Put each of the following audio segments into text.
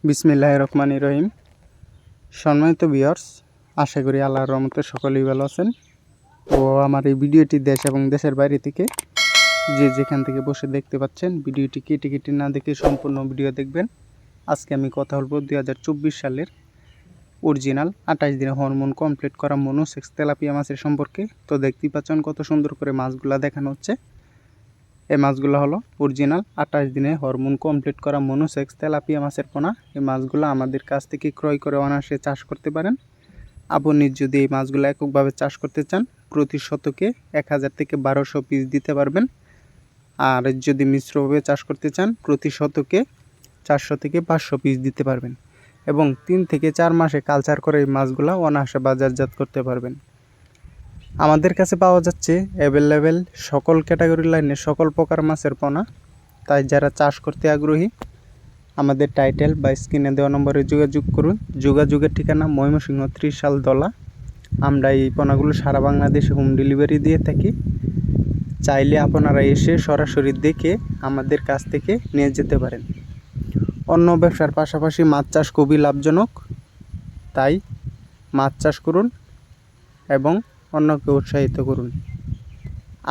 বিসমিল্লাহির রহমানির রহিম। সম্মানিত ভিউয়ার্স, আশা করি আল্লাহর রহমতে সকলেই ভালো আছেন। ও আমার এই ভিডিওটি দেশ এবং দেশের বাইরে থেকে যে যেখান থেকে বসে দেখতে পাচ্ছেন, ভিডিওটি কেটে কেটে না দেখে সম্পূর্ণ ভিডিও দেখবেন। আজকে আমি কথা বলবো 2024 সালের অরিজিনাল 28 দিনে হরমোন কমপ্লিট করা মনোসেক্স তেলাপিয়া মাছের সম্পর্কে। তো দেখতেই পাচ্ছেন কত সুন্দর করে মাছগুলা দেখানো হচ্ছে। এই মাছগুলো হলো অরিজিনাল 28 দিনে হরমোন কমপ্লিট করা মনোসেক্স তেলাপিয়া মাছের পোনা। এই মাছগুলো আমাদের কাছ থেকে ক্রয় করে অনায়াসে চাষ করতে পারেন। আপনি যদি এই মাছগুলো এককভাবে চাষ করতে চান, প্রতি শতকে 1000 থেকে 1200 পিস দিতে পারবেন। আর যদি মিশ্রভাবে চাষ করতে চান, প্রতি শতকে 400 থেকে 500 পিস দিতে পারবেন। এবং 3 থেকে 4 মাসে কালচার করে এই মাছগুলো অনায়াসে বাজারজাত করতে পারবেন। আমাদের কাছে পাওয়া যাচ্ছে অ্যাভেলেবেল সকল ক্যাটাগরি লাইনের সকল প্রকার মাছের পোনা। তাই যারা চাষ করতে আগ্রহী, আমাদের টাইটেল বা স্ক্রিনে দেওয়া নম্বরে যোগাযোগ করুন। যোগাযোগের ঠিকানা ময়মনসিংহ 30 সাল দলা। আমরা এই পোনাগুলো সারা বাংলাদেশে হোম ডেলিভারি দিয়ে থাকি। চাইলে আপনারা এসে সরাসরি দেখে আমাদের কাছ থেকে নিয়ে যেতে পারেন। অন্য ব্যবসার পাশাপাশি মাছ চাষ খুবই লাভজনক, তাই মাছ চাষ করুন এবং অন্যকে উৎসাহিত করুন।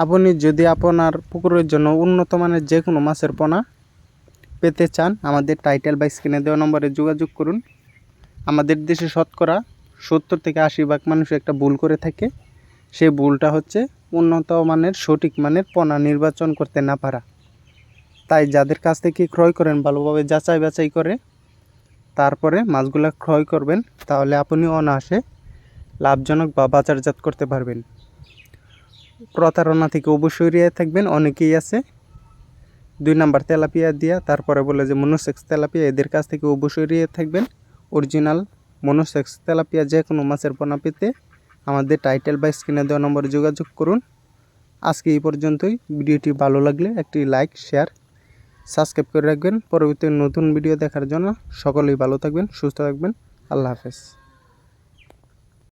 আপনি যদি আপনার পুকুরের জন্য উন্নত মানের যে কোনো মাছের পোনা পেতে চান, আমাদের টাইটেল বা স্ক্রিনে দেওয়া নম্বরে যোগাযোগ করুন। আমাদের দেশে শতকরা 70 থেকে 80 ভাগ মানুষ একটা ভুল করে থাকে। সেই ভুলটা হচ্ছে উন্নত মানের সঠিক মানের পোনা নির্বাচন করতে না পারা। তাই যাদের কাছ থেকে ক্রয় করেন, ভালোভাবে যাচাই বাছাই করে তারপরে মাছগুলো ক্রয় করবেন, তাহলে আপনি অনায়াসে লাভজনক বা বাজারজাত করতে পারবেন। প্রতারণা থেকে অবশ্যই রেহাই থাকবেন। অনেকেই আছে 2 নাম্বার তেলাপিয়া দিয়া তারপরে বলে যে মনোসেক্স তেলাপিয়া, এদের কাছ থেকে অবশ্যই রেহাই থাকবেন। অরিজিনাল মনোসেক্স তেলাপিয়া যে কোনো মাছের পোনা পেতে আমাদের টাইটেল বা স্ক্রিনে দেওয়া নম্বরে যোগাযোগ করুন। আজকে এই পর্যন্তই। ভিডিওটি ভালো লাগলে একটি লাইক, শেয়ার, সাবস্ক্রাইব করে রাখবেন। পরবর্তী নতুন ভিডিও দেখার জন্য সকলেই ভালো থাকবেন, সুস্থ থাকবেন। আল্লাহ হাফেজ।